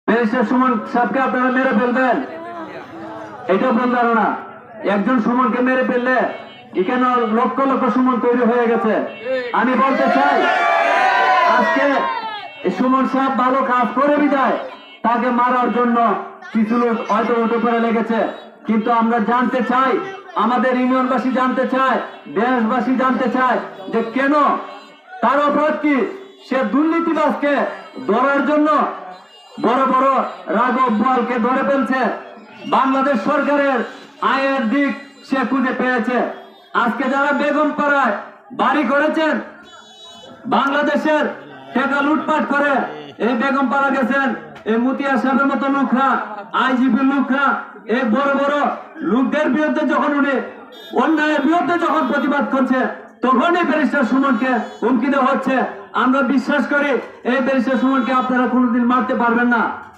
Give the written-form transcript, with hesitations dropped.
Barrister Suman সাহেবকে আপনারা মেরে ফেলবেন, এটা ভুল ধারণা। একজন সুমনকে মেরে ফেললে এখানে লক্ষ লক্ষ সুমন তৈরি হয়ে গেছে। আমি বলতে চাই, আজকে সুমন সাহেব ভালো কাজ করে বিদায় তাকে মারার জন্য কিছু লোক হয়তো উঠে পড়ে লেগেছে। কিন্তু আমরা জানতে চাই, আমাদের ইউনিয়নবাসী জানতে চায়, দেশবাসী জানতে চায় যে কেন, তার অপরাধ কি? সে দুর্নীতিবাজকে ধরার জন্য বড় বড় রাঘব বোয়ালকে ধরে ফেলছে। বাংলাদেশ সরকারের আয়ের দিক সে খুঁজে পেয়েছে। আজকে যারা বেগম পাড়ায় বাড়ি করেছেন, বাংলাদেশের টাকা লুটপাট করে এই বেগম পাড়া গেছেন, এই মুতিয়া সাহেবের মতো লোকরা, আইজিপি লোকরা, এই বড় বড় লোকদের বিরুদ্ধে যখন উনি অন্যায়ের বিরুদ্ধে যখন প্রতিবাদ করছে, তখনই ব্যারিস্টার সুমনকে হুমকি দেওয়া হচ্ছে। আমরা বিশ্বাস করি এই ব্যারিস্টার সুমনকে আপনারা কোনোদিন মারতে পারবেন না।